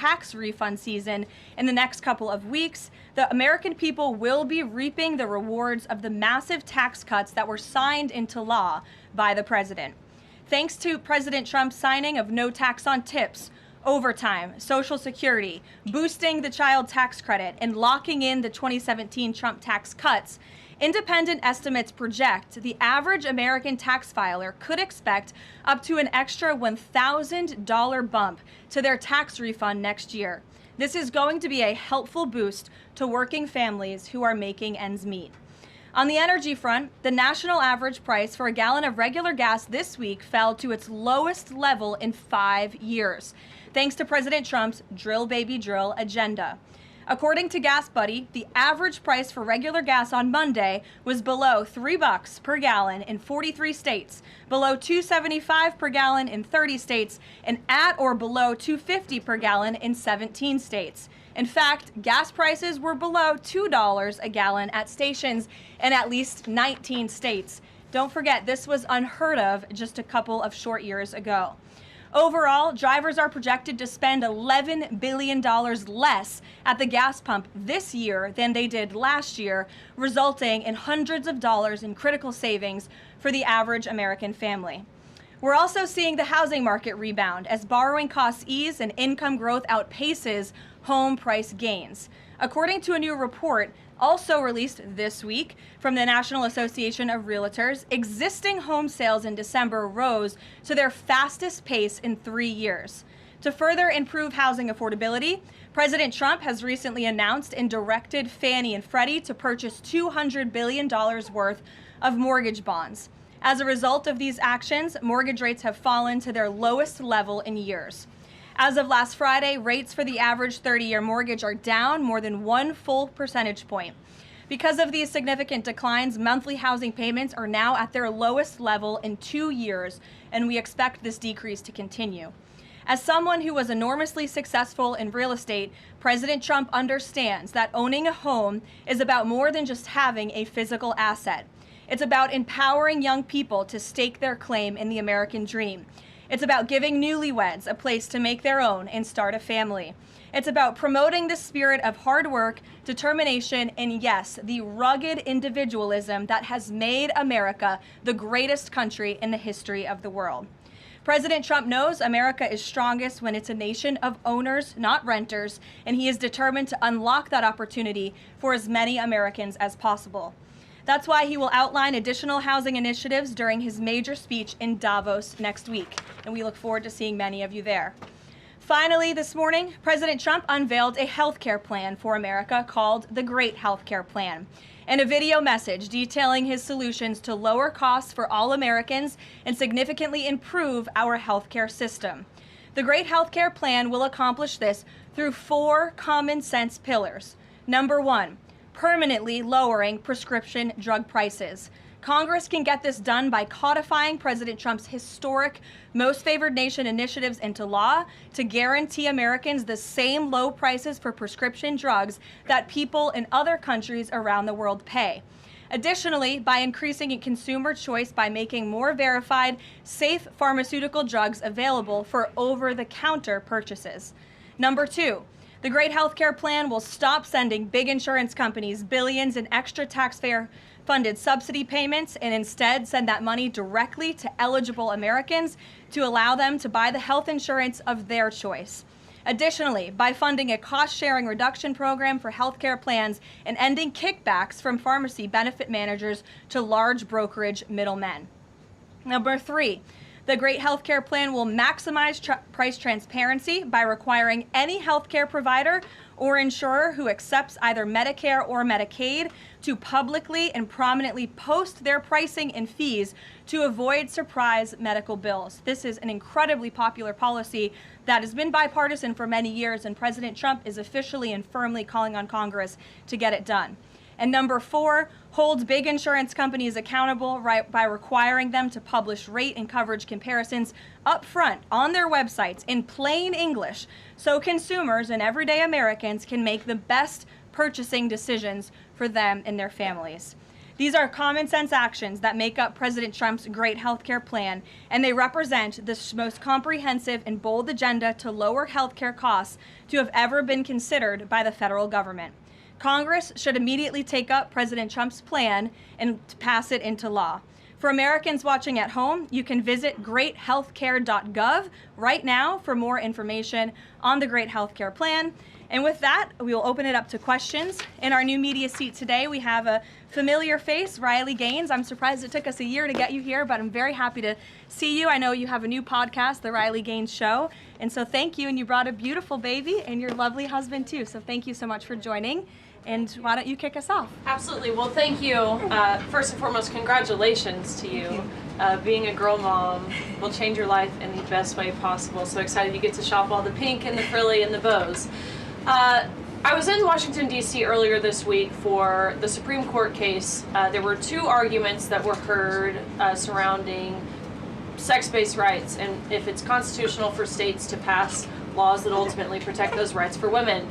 tax refund season in the next couple of weeks, the American people will be reaping the rewards of the massive tax cuts that were signed into law by the president. Thanks to President Trump's signing of no tax on tips, overtime, Social Security, boosting the child tax credit, and locking in the 2017 Trump tax cuts, independent estimates project the average American tax filer could expect up to an extra $1,000 bump to their tax refund next year. This is going to be a helpful boost to working families who are making ends meet. On the energy front, the national average price for a gallon of regular gas this week fell to its lowest level in 5 years, thanks to President Trump's drill baby drill agenda. According to Gas Buddy, the average price for regular gas on Monday was below $3 per gallon in 43 states, below $2.75 per gallon in 30 states, and at or below $2.50 per gallon in 17 states. In fact, gas prices were below $2 a gallon at stations in at least 19 states. Don't forget, this was unheard of just a couple of short years ago. Overall, drivers are projected to spend $11 billion less at the gas pump this year than they did last year, resulting in hundreds of dollars in critical savings for the average American family. We're also seeing the housing market rebound as borrowing costs ease and income growth outpaces home price gains. According to a new report also released this week from the National Association of Realtors, existing home sales in December rose to their fastest pace in 3 years. To further improve housing affordability, President Trump has recently announced and directed Fannie and Freddie to purchase $200 billion worth of mortgage bonds. As a result of these actions, mortgage rates have fallen to their lowest level in years. As of last Friday, rates for the average 30-year mortgage are down more than 1 full percentage point. Because of these significant declines, monthly housing payments are now at their lowest level in 2 years, and we expect this decrease to continue. As someone who was enormously successful in real estate, President Trump understands that owning a home is about more than just having a physical asset. It's about empowering young people to stake their claim in the American dream. It's about giving newlyweds a place to make their own and start a family. It's about promoting the spirit of hard work, determination, and yes, the rugged individualism that has made America the greatest country in the history of the world. President Trump knows America is strongest when it's a nation of owners, not renters, and he is determined to unlock that opportunity for as many Americans as possible. That's why he will outline additional housing initiatives during his major speech in Davos next week, and we look forward to seeing many of you there. Finally, this morning, President Trump unveiled a healthcare plan for America called the Great Healthcare Plan, and a video message detailing his solutions to lower costs for all Americans and significantly improve our healthcare system. The Great Healthcare Plan will accomplish this through 4 common sense pillars. Number 1, permanently lowering prescription drug prices. Congress can get this done by codifying President Trump's historic Most Favored Nation initiatives into law to guarantee Americans the same low prices for prescription drugs that people in other countries around the world pay. Additionally, by increasing consumer choice by making more verified, safe pharmaceutical drugs available for over-the-counter purchases. Number 2, the Great Healthcare Plan will stop sending big insurance companies billions in extra taxpayer-funded subsidy payments and instead send that money directly to eligible Americans to allow them to buy the health insurance of their choice. Additionally, by funding a cost-sharing reduction program for healthcare plans and ending kickbacks from pharmacy benefit managers to large brokerage middlemen. Number 3, the Great Healthcare Plan will maximize price transparency by requiring any healthcare provider or insurer who accepts either Medicare or Medicaid to publicly and prominently post their pricing and fees to avoid surprise medical bills. This is an incredibly popular policy that has been bipartisan for many years, and President Trump is officially and firmly calling on Congress to get it done. And number 4, holds big insurance companies accountable by requiring them to publish rate and coverage comparisons up front on their websites in plain English so consumers and everyday Americans can make the best purchasing decisions for them and their families. These are common sense actions that make up President Trump's great healthcare plan, and they represent the most comprehensive and bold agenda to lower healthcare costs to have ever been considered by the federal government. Congress should immediately take up President Trump's plan and pass it into law. For Americans watching at home, you can visit greathealthcare.gov right now for more information on the Great Healthcare Plan. And with that, we will open it up to questions. In our new media seat today, we have a familiar face, Riley Gaines. I'm surprised it took us a year to get you here, but I'm very happy to see you. I know you have a new podcast, The Riley Gaines Show. And so thank you. And you brought a beautiful baby and your lovely husband too. So thank you so much for joining. And why don't you kick us off? Absolutely. Well, thank you. First and foremost, congratulations to you. Being a girl mom will change your life in the best way possible. So excited you get to shop all the pink and the frilly and the bows. I was in Washington, D.C. earlier this week for the Supreme Court case. There were two arguments that were heard surrounding sex-based rights and if it's constitutional for states to pass laws that ultimately protect those rights for women.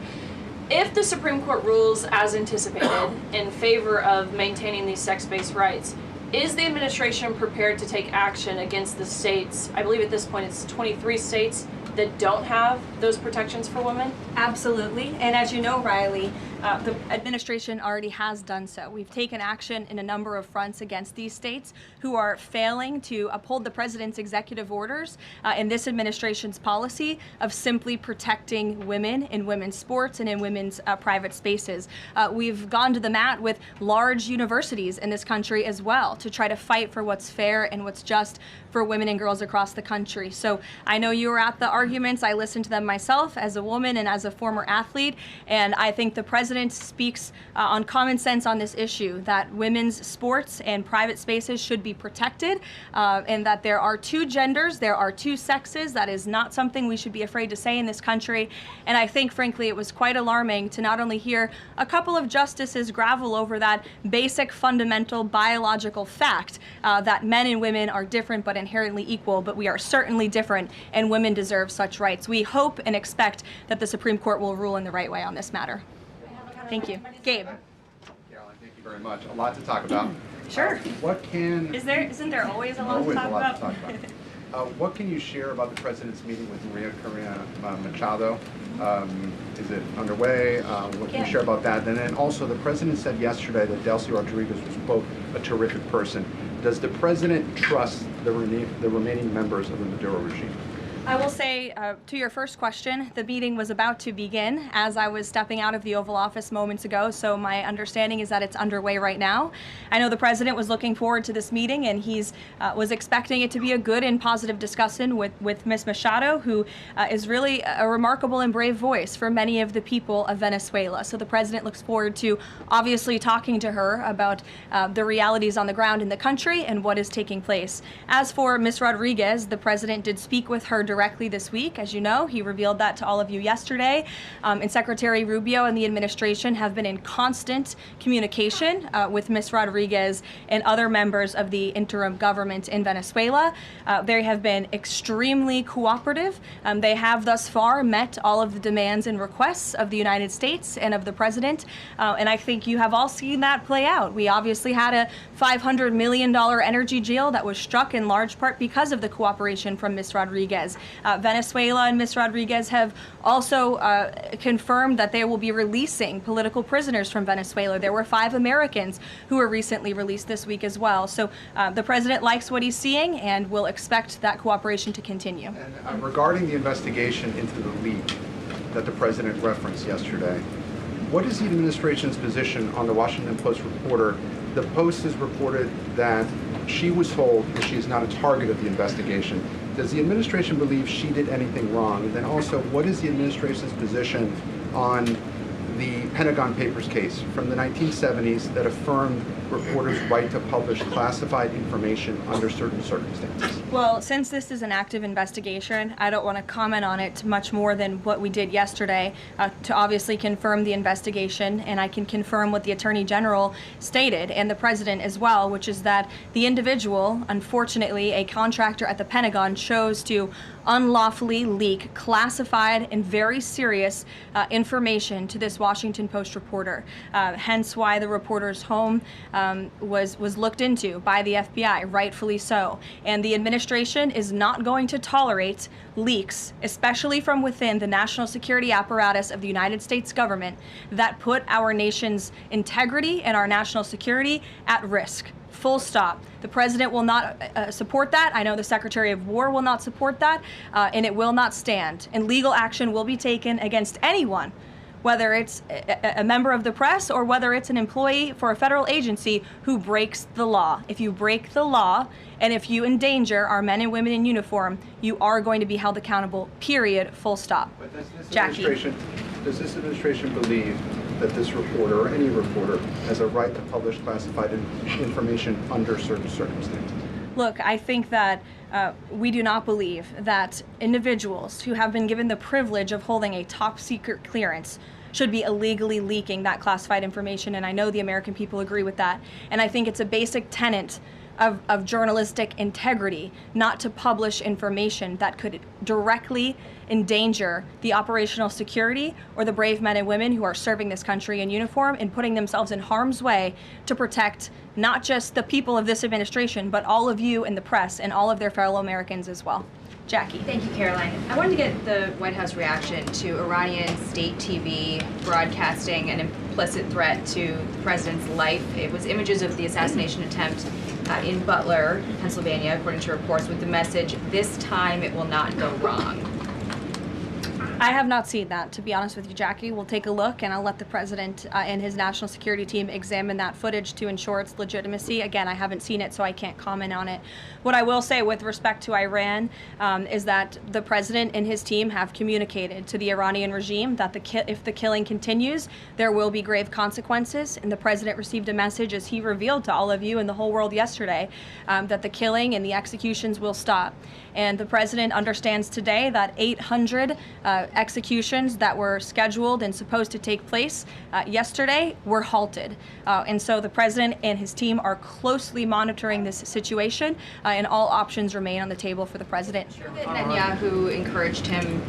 If the Supreme Court rules as anticipated in favor of maintaining these sex-based rights, is the administration prepared to take action against the states? I believe at this point it's 23 states that don't have those protections for women? Absolutely. And as you know, Riley, the administration already has done so. We've taken action in a number of fronts against these states who are failing to uphold the president's executive orders and this administration's policy of simply protecting women in women's sports and in women's private spaces. We've gone to the mat with large universities in this country as well to try to fight for what's fair and what's just for women and girls across the country. So I know you were at the arguments. I listened to them myself as a woman and as a former athlete, and I think the president speaks on common sense on this issue, that women's sports and private spaces should be protected, and that there are two genders, there are two sexes. That is not something we should be afraid to say in this country. And I think, frankly, it was quite alarming to not only hear a couple of justices gravel over that basic, fundamental, biological fact that men and women are different but inherently equal, but we are certainly different, and women deserve such rights. We hope and expect that the Supreme Court will rule in the right way on this matter. Thank you. Gabe. Caroline, thank you very much. A lot to talk about. Sure. Isn't there always a lot to talk about? What can you share about the president's meeting with Maria Corina Machado? Is it underway? What can you share about that? And then also, the president said yesterday that Delcy Rodriguez was, quote, a terrific person. Does the president trust the remaining members of the Maduro regime? I will say, to your first question, the meeting was about to begin as I was stepping out of the Oval Office moments ago, so my understanding is that it's underway right now. I know the president was looking forward to this meeting, and he's was expecting it to be a good and positive discussion with Ms. Machado, who is really a remarkable and brave voice for many of the people of Venezuela. So the president looks forward to obviously talking to her about the realities on the ground in the country and what is taking place. As for Ms. Rodriguez, the president did speak with her directly this week. As you know, he revealed that to all of you yesterday. And Secretary Rubio and the administration have been in constant communication with Ms. Rodriguez and other members of the interim government in Venezuela. They have been extremely cooperative. They have thus far met all of the demands and requests of the United States and of the president. And I think you have all seen that play out. We obviously had a $500 million energy deal that was struck in large part because of the cooperation from Ms. Rodriguez. Venezuela and Ms. Rodriguez have also confirmed that they will be releasing political prisoners from Venezuela. There were 5 Americans who were recently released this week as well. So the president likes what he's seeing and will expect that cooperation to continue. And regarding the investigation into the leak that the president referenced yesterday, what is the administration's position on the Washington Post reporter? The Post has reported that she was told that she is not a target of the investigation. Does the administration believe she did anything wrong? And then also, what is the administration's position on the Pentagon Papers case from the 1970s that affirmed reporters' right to publish classified information under certain circumstances? Well, since this is an active investigation, I don't want to comment on it much more than what we did yesterday to obviously confirm the investigation, and I can confirm what the Attorney General stated and the President as well, which is that the individual, unfortunately a contractor at the Pentagon, chose to unlawfully leak classified and very serious information to this Washington Post reporter, hence why the reporter's home was looked into by the FBI, rightfully so. And the administration is not going to tolerate leaks, especially from within the national security apparatus of the United States government, that put our nation's integrity and our national security at risk. Full stop. The President will not support that. I know the Secretary of War will not support that, and it will not stand. And legal action will be taken against anyone, whether it's a member of the press or whether it's an employee for a federal agency who breaks the law. If you break the law and if you endanger our men and women in uniform, you are going to be held accountable, period, full stop. But Jackie. Does this administration believe that this reporter or any reporter has a right to publish classified information under certain circumstances? Look, I think that we do not believe that individuals who have been given the privilege of holding a top secret clearance should be illegally leaking that classified information, and I know the American people agree with that. And I think it's a basic tenet of journalistic integrity not to publish information that could directly endanger the operational security or the brave men and women who are serving this country in uniform and putting themselves in harm's way to protect not just the people of this administration, but all of you in the press and all of their fellow Americans as well. Jackie. Thank you, Karoline. I wanted to get the White House reaction to Iranian state TV broadcasting an implicit threat to the president's life. It was images of the assassination attempt in Butler, Pennsylvania, according to reports, with the message, "This time it will not go wrong." I have not seen that, to be honest with you, Jackie. We'll take a look, and I'll let the President and his national security team examine that footage to ensure its legitimacy. Again, I haven't seen it, so I can't comment on it. What I will say with respect to Iran is that the President and his team have communicated to the Iranian regime that if the killing continues, there will be grave consequences. And the President received a message, as he revealed to all of you and the whole world yesterday, that the killing and the executions will stop. And the President understands today that 800 executions that were scheduled and supposed to take place yesterday were halted. And so the President and his team are closely monitoring this situation, and all options remain on the table for the President. Netanyahu encouraged him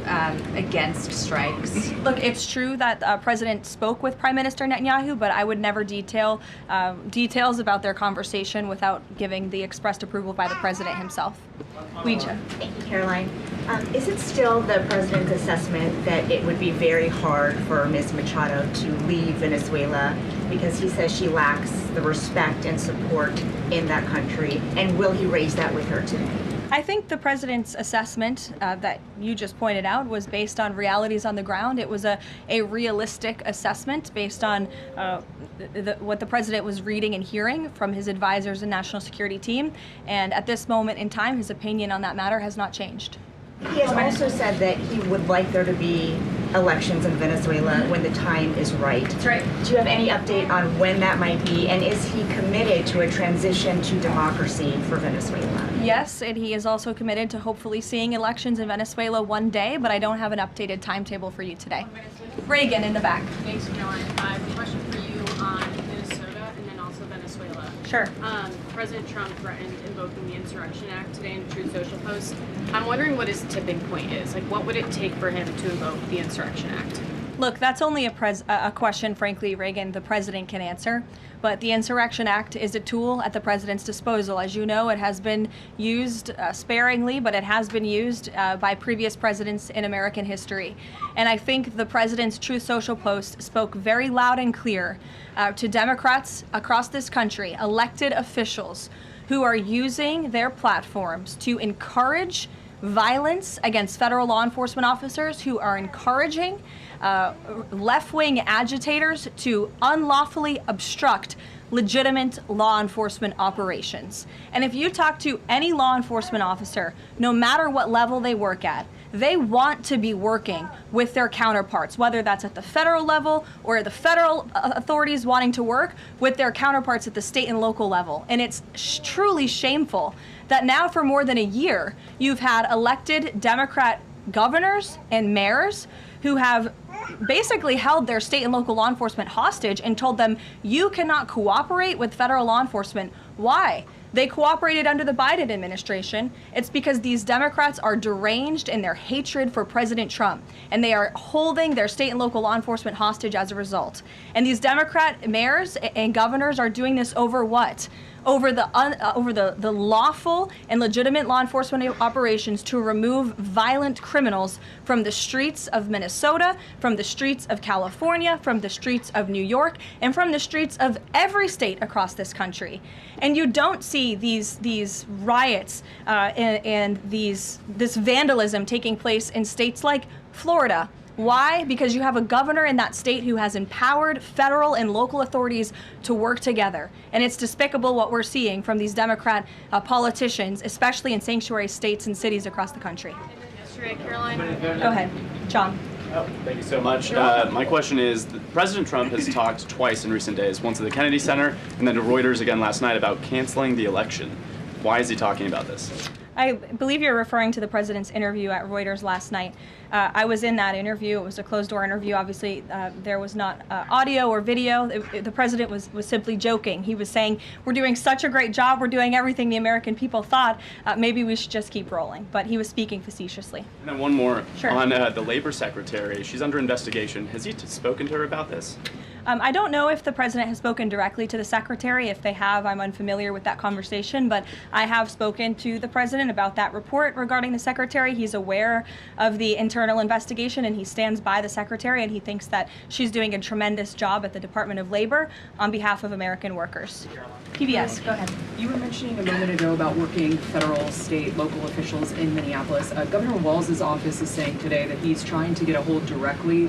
against strikes. Look, it's true that the President spoke with Prime Minister Netanyahu, but I would never detail details about their conversation without giving the expressed approval by the President himself. Ouija. Thank you, Caroline. Is it still the President's assessment that it would be very hard for Ms. Machado to leave Venezuela because he says she lacks the respect and support in that country? And will he raise that with her today? I think the President's assessment that you just pointed out was based on realities on the ground. It was a realistic assessment based on what the President was reading and hearing from his advisors and national security team. And at this moment in time, his opinion on that matter has not changed. He has also said that he would like there to be elections in Venezuela when the time is right. That's right. Do you have any update on when that might be? And is he committed to a transition to democracy for Venezuela? Yes, and he is also committed to hopefully seeing elections in Venezuela one day, but I don't have an updated timetable for you today. Reagan in the back. Thanks, Caroline. I have a question for you on Minnesota and then also Venezuela. Sure. President Trump threatened invoking the Insurrection Act today in a Truth Social post. I'm wondering what his tipping point is. Like, what would it take for him to invoke the Insurrection Act? Look, that's only a question, frankly, Reagan, the President can answer. But the Insurrection Act is a tool at the President's disposal. As you know, it has been used sparingly, but it has been used by previous presidents in American history. And I think the President's Truth Social post spoke very loud and clear to Democrats across this country, elected officials who are using their platforms to encourage violence against federal law enforcement officers, who are encouraging left-wing agitators to unlawfully obstruct legitimate law enforcement operations. And if you talk to any law enforcement officer, no matter what level they work at, they want to be working with their counterparts, whether that's at the federal level or the federal authorities wanting to work with their counterparts at the state and local level. And it's truly shameful that now for more than a year, you've had elected Democrat governors and mayors who have basically held their state and local law enforcement hostage and told them, you cannot cooperate with federal law enforcement. Why? They cooperated under the Biden administration. It's because these Democrats are deranged in their hatred for President Trump, and they are holding their state and local law enforcement hostage as a result. And these Democrat mayors and governors are doing this over what? Over the lawful and legitimate law enforcement operations to remove violent criminals from the streets of Minnesota, from the streets of California, from the streets of New York, and from the streets of every state across this country. And you don't see these riots and this vandalism taking place in states like Florida. Why? Because you have a governor in that state who has empowered federal and local authorities to work together. And it's despicable what we're seeing from these Democrat politicians, especially in sanctuary states and cities across the country. Yesterday, Caroline. Go ahead, John. Oh, thank you so much. My question is, President Trump has talked twice in recent days, once at the Kennedy Center and then to Reuters again last night about canceling the election. Why is he talking about this? I believe you're referring to the president's interview at Reuters last night. I was in that interview. It was a closed-door interview. Obviously, there was not audio or video. The president was simply joking. He was saying, we're doing such a great job. We're doing everything the American people thought. Maybe we should just keep rolling. But he was speaking facetiously. And then one more. Sure. On the labor secretary. She's under investigation. Has he spoken to her about this? I don't know if the president has spoken directly to the secretary. If they have, I'm unfamiliar with that conversation, but I have spoken to the president about that report regarding the secretary. He's aware of the internal investigation and he stands by the secretary, and he thinks that she's doing a tremendous job at the Department of Labor on behalf of American workers. PBS, go ahead. You were mentioning a moment ago about working federal, state, local officials in Minneapolis. Governor Walz's office is saying today that he's trying to get a hold directly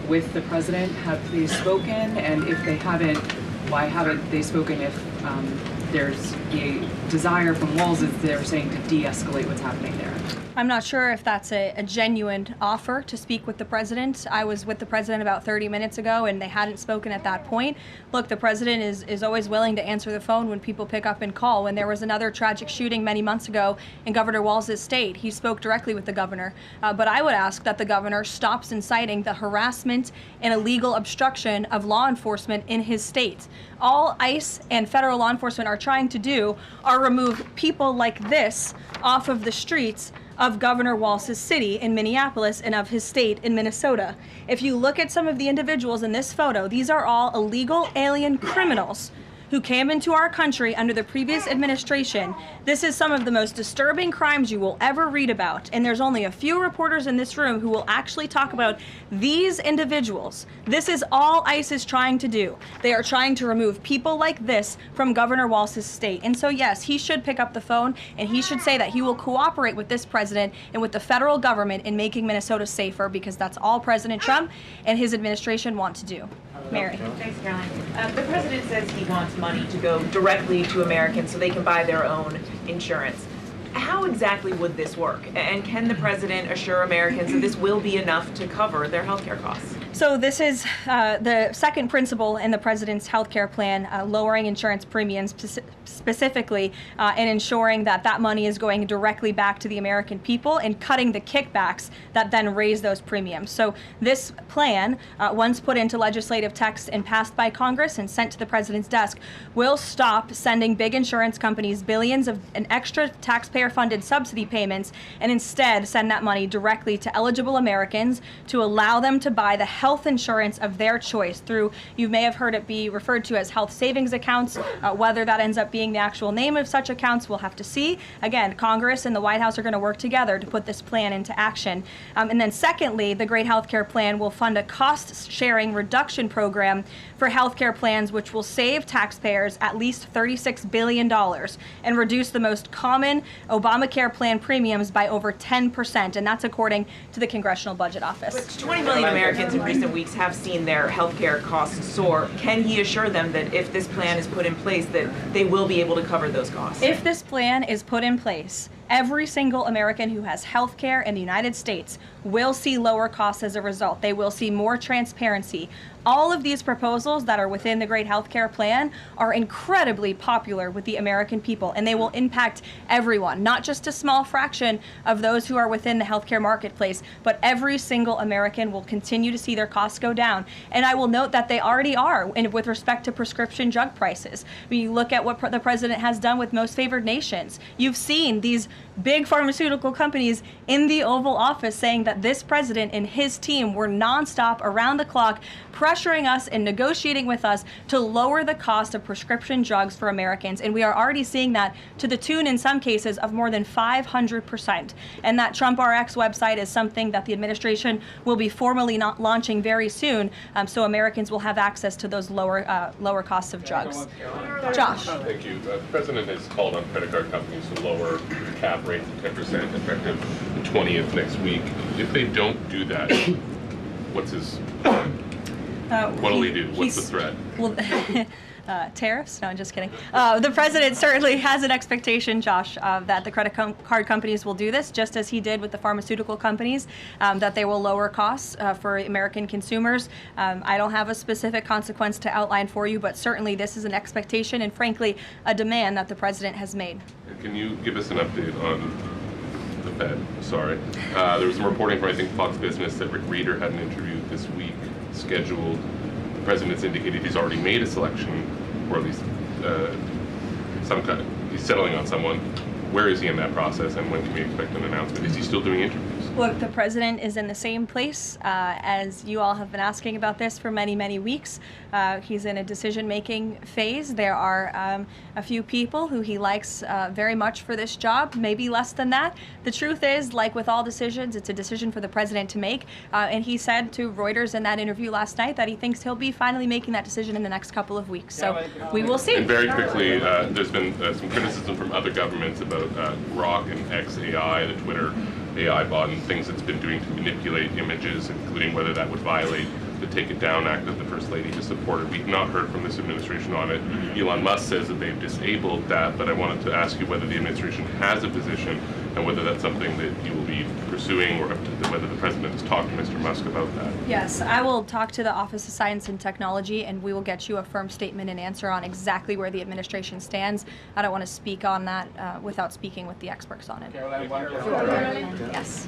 with the president. Have they spoken? And if they haven't, why haven't they spoken? If there's a desire from Walz, as they're saying, to de-escalate what's happening there. I'm not sure if that's a genuine offer to speak with the president. I was with the president about 30 minutes ago and they hadn't spoken at that point. Look, the president is always willing to answer the phone when people pick up and call. When there was another tragic shooting many months ago in Governor Walz's state, he spoke directly with the governor. But I would ask that the governor stops inciting the harassment and illegal obstruction of law enforcement in his state. All ICE and federal law enforcement are trying to do are remove people like this off of the streets of Governor Walz's city in Minneapolis and of his state in Minnesota. If you look at some of the individuals in this photo, these are all illegal alien criminals who came into our country under the previous administration. This is some of the most disturbing crimes you will ever read about, and there's only a few reporters in this room who will actually talk about these individuals. This is all ICE is trying to do. They are trying to remove people like this from Governor Walz's state. And so yes, he should pick up the phone and he should say that he will cooperate with this president and with the federal government in making Minnesota safer, because that's all President Trump and his administration want to do. Mary. Thanks, Caroline. The president says he wants money to go directly to Americans so they can buy their own insurance. How exactly would this work? And can the president assure Americans that this will be enough to cover their health care costs? So this is the second principle in the president's health care plan, lowering insurance premiums specifically and ensuring that that money is going directly back to the American people and cutting the kickbacks that then raise those premiums. So this plan, once put into legislative text and passed by Congress and sent to the president's desk, will stop sending big insurance companies billions of an extra taxpayer-funded subsidy payments and instead send that money directly to eligible Americans to allow them to buy the health insurance of their choice through, you may have heard it be referred to as health savings accounts. Whether that ends up being the actual name of such accounts, we'll have to see. Again, Congress and the White House are going to work together to put this plan into action. And then secondly, the Great Healthcare Plan will fund a cost-sharing reduction program for healthcare plans, which will save taxpayers at least $36 billion and reduce the most common Obamacare plan premiums by over 10%, and that's according to the Congressional Budget Office. But 20 million Americans in recent weeks have seen their health care costs soar. Can he assure them that if this plan is put in place, that they will be able to cover those costs? If this plan is put in place, Every single American who has health care in the United States will see lower costs as a result. They will see more transparency. All of these proposals that are within the Great Healthcare Plan are incredibly popular with the American people, and they will impact everyone, not just a small fraction of those who are within the healthcare marketplace, but every single American will continue to see their costs go down. And I will note that they already are with respect to prescription drug prices. When you look at what the president has done with most favored nations, you've seen these big pharmaceutical companies in the Oval Office saying that this president and his team were nonstop, around the clock, pressuring us and negotiating with us to lower the cost of prescription drugs for Americans. And we are already seeing that to the tune, in some cases, of more than 500%. And that Trump RX website is something that the administration will be formally launching very soon, so Americans will have access to those lower costs of drugs. Josh. Thank you. The president has called on credit card companies to lower the cap rate to 10% effective the 20th next week. If they don't do that, what's his what'll he do? What's the threat? Well, tariffs? No, I'm just kidding. The president certainly has an expectation, Josh, that the credit card companies will do this, just as he did with the pharmaceutical companies, that they will lower costs for American consumers. I don't have a specific consequence to outline for you, but certainly this is an expectation and, frankly, a demand that the president has made. And can you give us an update on the Fed? Sorry. There was some reporting from, I think, Fox Business that Rick Reeder had an interview this week scheduled. The president's indicated he's already made a selection, or at least he's settling on someone. Where is he in that process, and when can we expect an announcement? Is he still doing interviews? Look, the president is in the same place as you all have been asking about this for many, many weeks. He's in a decision-making phase. There are a few people who he likes very much for this job, maybe less than that. The truth is, like with all decisions, it's a decision for the president to make. And he said to Reuters in that interview last night that he thinks he'll be finally making that decision in the next couple of weeks. So we will see. And very quickly, there's been some criticism from other governments about Grok and XAI, the Twitter AI bot, and things it's been doing to manipulate images, including whether that would violate the Take It Down Act that the First Lady has supported. We've not heard from this administration on it. Elon Musk says that they've disabled that, but I wanted to ask you whether the administration has a position and whether that's something that you will be pursuing, or whether the president has talked to Mr. Musk about that. Yes, I will talk to the Office of Science and Technology, and we will get you a firm statement and answer on exactly where the administration stands. I don't want to speak on that without speaking with the experts on it. Karoline? Yes.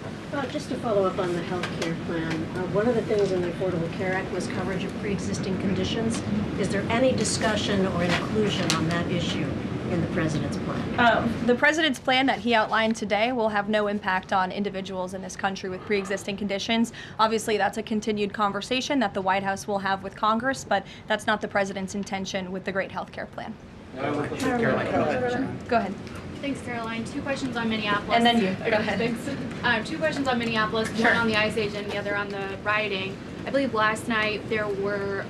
Just to follow up on the health care plan, one of the things in the Affordable Care Act was coverage of pre-existing conditions. Is there any discussion or inclusion on that issue in the president's plan? The president's plan that he outlined today will have no impact on individuals in this country with pre-existing conditions. Obviously, that's a continued conversation that the White House will have with Congress, but that's not the president's intention with the Great Health Care Plan. Karoline. Go ahead. Thanks, Caroline. 2 questions on Minneapolis. And then you. Go ahead. Thanks. 2 questions on Minneapolis, one on the ICE agent, the other on the rioting. I believe last night there were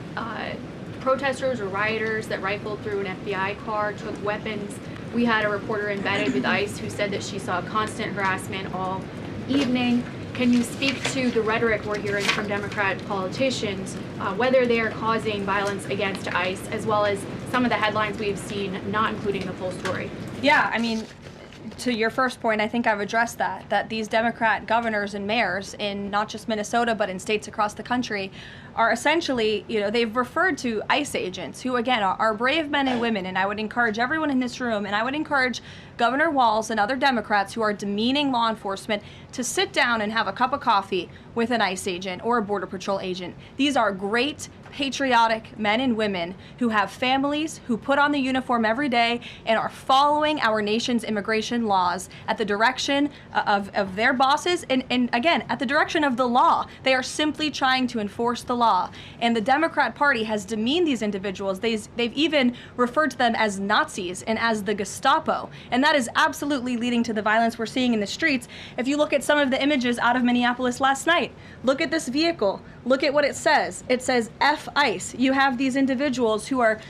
protesters or rioters that rifled through an FBI car, took weapons. We had a reporter embedded with ICE who said that she saw constant harassment all evening. Can you speak to the rhetoric we're hearing from Democrat politicians, whether they are causing violence against ICE, as well as some of the headlines we've seen not including the full story? Yeah, I mean, to your first point, I think I've addressed that these Democrat governors and mayors in not just Minnesota, but in states across the country are essentially, they've referred to ICE agents who, again, are brave men and women. And I would encourage everyone in this room, and I would encourage Governor Walz and other Democrats who are demeaning law enforcement to sit down and have a cup of coffee with an ICE agent or a Border Patrol agent. These are great, patriotic men and women who have families, who put on the uniform every day and are following our nation's immigration laws at the direction of their bosses and again, at the direction of the law. They are simply trying to enforce the law. And the Democrat Party has demeaned these individuals. They've even referred to them as Nazis and as the Gestapo. And that is absolutely leading to the violence we're seeing in the streets. If you look at some of the images out of Minneapolis last night, look at this vehicle. Look at what it says. It says F ICE. You have these individuals who are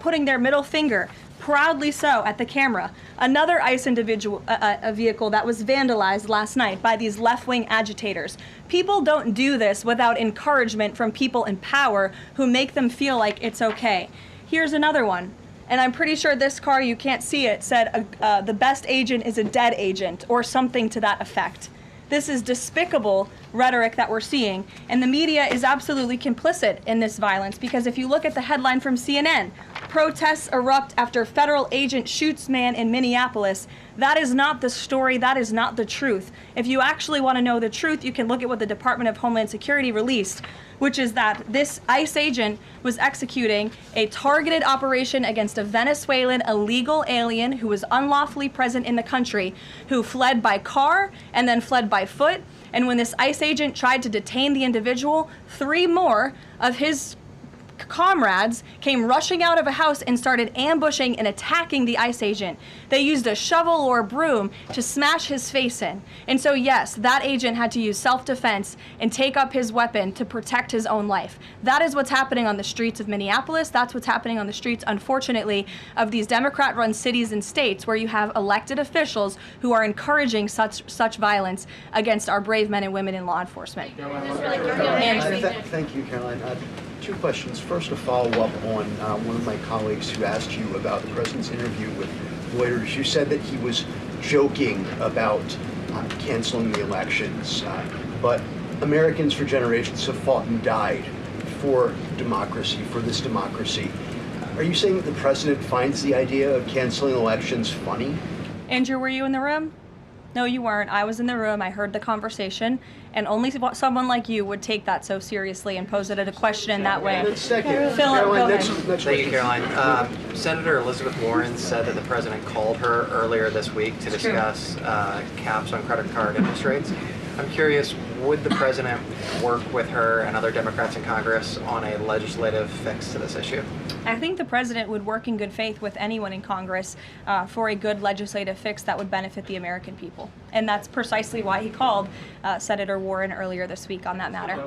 putting their middle finger, proudly so, at the camera. Another ICE individual, a vehicle that was vandalized last night by these left-wing agitators. People don't do this without encouragement from people in power who make them feel like it's okay. Here's another one. and I'm pretty sure this car, you can't see it, said the best agent is a dead agent, or something to that effect. This is despicable rhetoric that we're seeing, and the media is absolutely complicit in this violence, because if you look at the headline from CNN, protests erupt after federal agent shoots man in Minneapolis, that is not the story, that is not the truth. If you actually want to know the truth, you can look at what the Department of Homeland Security released, which is that this ICE agent was executing a targeted operation against a Venezuelan illegal alien who was unlawfully present in the country, who fled by car and then fled by foot. And when this ICE agent tried to detain the individual, 3 more of his comrades came rushing out of a house and started ambushing and attacking the ICE agent. They used a shovel or a broom to smash his face in. And so yes, that agent had to use self-defense and take up his weapon to protect his own life. That is what's happening on the streets of Minneapolis. That's what's happening on the streets, unfortunately, of these Democrat-run cities and states where you have elected officials who are encouraging such violence against our brave men and women in law enforcement. Thank you, Caroline. 2 questions. First, a follow-up on one of my colleagues who asked you about the president's interview with Reuters. You said that he was joking about canceling the elections, but Americans for generations have fought and died for democracy, for this democracy. Are you saying that the president finds the idea of canceling elections funny? Andrew, were you in the room? No, you weren't. I was in the room. I heard the conversation, and only someone like you would take that so seriously and pose it as a question in that way. Second, Philip, go ahead. Thank you, Caroline. Senator Elizabeth Warren said that the president called her earlier this week to discuss caps on credit card interest rates. I'm curious, would the president work with her and other Democrats in Congress on a legislative fix to this issue? I think the president would work in good faith with anyone in Congress for a good legislative fix that would benefit the American people. And that's precisely why he called Senator Warren earlier this week on that matter.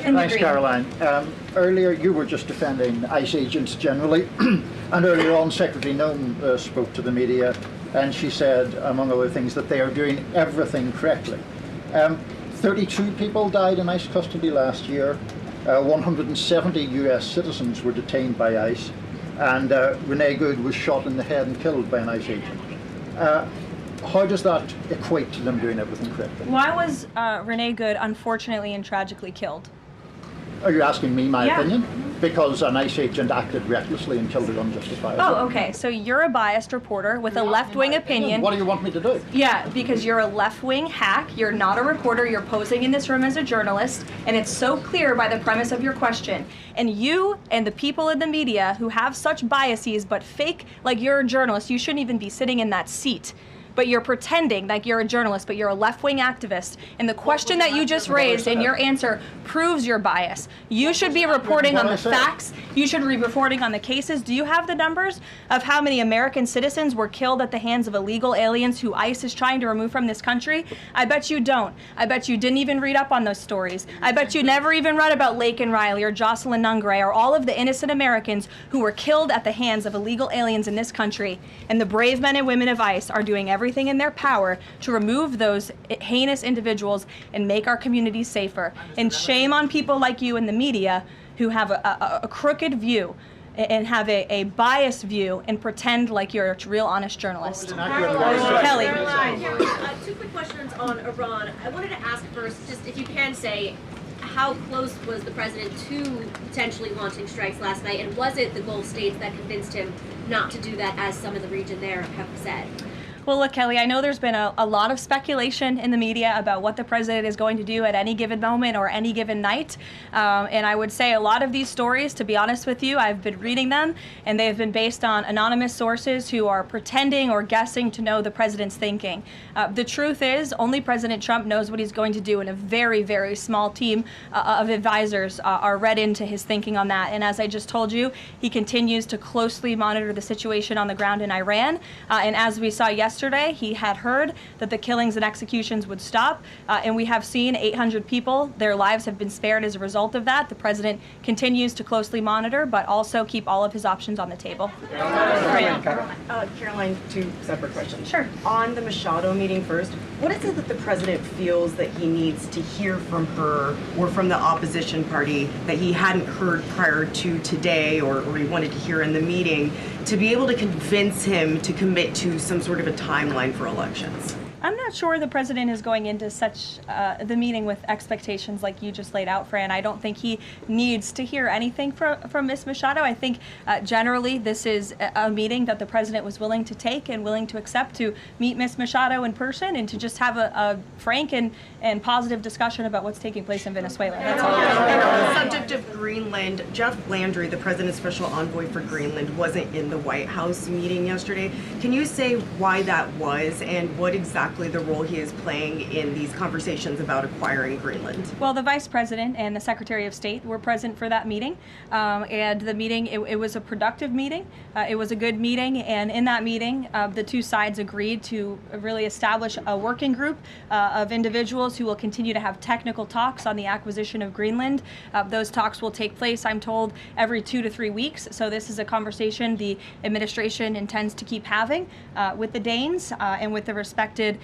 Thanks, Caroline. Earlier, you were just defending ICE agents generally, and earlier on, Secretary Noem spoke to the media, and she said, among other things, that they are doing everything correctly. 32 people died in ICE custody last year. 170 US citizens were detained by ICE, and Renee Good was shot in the head and killed by an ICE agent. How does that equate to them doing everything correctly? Why was Renee Good unfortunately and tragically killed? Are you asking me my opinion? Because an ICE agent acted recklessly and killed her unjustifiably. Oh, okay. So you're a biased reporter with a left-wing opinion. What do you want me to do? Yeah, because you're a left-wing hack. You're not a reporter. You're posing in this room as a journalist, and it's so clear by the premise of your question. And you and the people in the media who have such biases but fake like you're a journalist, you shouldn't even be sitting in that seat. But you're pretending like you're a journalist, but you're a left-wing activist. And the question that you just raised and your answer proves your bias. You should be reporting on the facts. You should be reporting on the cases. Do you have the numbers of how many American citizens were killed at the hands of illegal aliens who ICE is trying to remove from this country? I bet you don't. I bet you didn't even read up on those stories. I bet you never even read about Laken Riley or Jocelyn Nungray or all of the innocent Americans who were killed at the hands of illegal aliens in this country. And the brave men and women of ICE are doing everything in their power to remove those heinous individuals and make our communities safer. And shame on people like you in the media who have a crooked view and have a biased view and pretend like you're a real honest journalist. Kelly. Caroline, 2 quick questions on Iran. I wanted to ask first, just if you can say, how close was the president to potentially launching strikes last night, and was it the Gulf states that convinced him not to do that, as some of the region there have said? Well, look, Kelly, I know there's been a lot of speculation in the media about what the president is going to do at any given moment or any given night. And I would say a lot of these stories, to be honest with you, I've been reading them, and they've been based on anonymous sources who are pretending or guessing to know the president's thinking. The truth is, only President Trump knows what he's going to do, and a very, very small team of advisors are read into his thinking on that. And as I just told you, he continues to closely monitor the situation on the ground in Iran. And as we saw yesterday, yesterday. He had heard that the killings and executions would stop, and we have seen 800 people, their lives have been spared as a result of that. The president continues to closely monitor, but also keep all of his options on the table. Caroline, two separate questions. Sure. On the Machado meeting first, what is it that the president feels that he needs to hear from her or from the opposition party that he hadn't heard prior to today, or he wanted to hear in the meeting, to be able to convince him to commit to some sort of a timeline for elections? I'm not sure the president is going into such the meeting with expectations like you just laid out, Fran. I don't think he needs to hear anything from Ms. Machado. I think generally this is a meeting that the president was willing to take and willing to accept to meet Ms. Machado in person and to just have a frank and positive discussion about what's taking place in Venezuela. That's all. On the subject of Greenland, Jeff Landry, the president's special envoy for Greenland, wasn't in the White House meeting yesterday. Can you say why that was and what exactly the role he is playing in these conversations about acquiring Greenland? Well, the Vice President and the Secretary of State were present for that meeting, and the meeting, it was a productive meeting. It was a good meeting, and in that meeting, the two sides agreed to really establish a working group of individuals who will continue to have technical talks on the acquisition of Greenland. Those talks will take place, I'm told, every 2 to 3 weeks, so this is a conversation the administration intends to keep having with the Danes and with the respected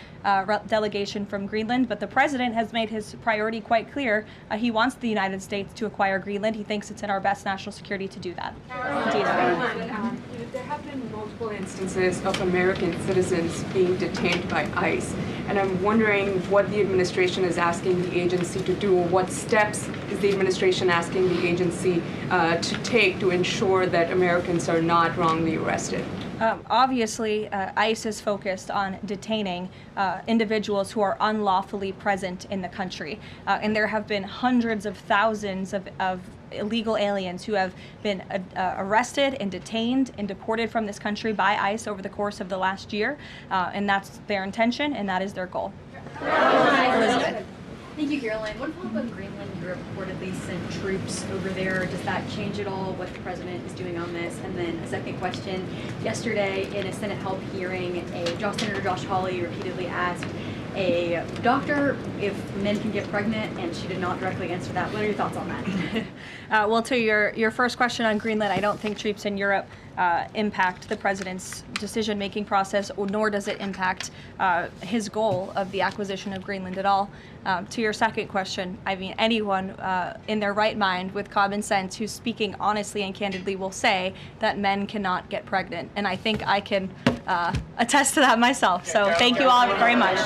delegation from Greenland, but the president has made his priority quite clear. He wants the United States to acquire Greenland. He thinks it's in our best national security to do that. There have been multiple instances of American citizens being detained by ICE, and I'm wondering what the administration is asking the agency to do, or what steps is the administration asking the agency to take to ensure that Americans are not wrongly arrested? Obviously, ICE is focused on detaining individuals who are unlawfully present in the country. And there have been hundreds of thousands of illegal aliens who have been arrested and detained and deported from this country by ICE over the course of the last year. And that's their intention, and that is their goal. Elizabeth. Thank you, Caroline. What about on Greenland? Europe reportedly sent troops over there. Does that change at all what the president is doing on this? And then a second question. Yesterday, in a Senate help hearing, Senator Josh Hawley repeatedly asked a doctor if men can get pregnant, and she did not directly answer that. What are your thoughts on that? Well, to your first question on Greenland, I don't think troops in Europe impact the president's decision-making process, nor does it impact his goal of the acquisition of Greenland at all. To your second question, I mean, anyone in their right mind with common sense who's speaking honestly and candidly will say that men cannot get pregnant. And I think I can attest to that myself. So thank you all very much.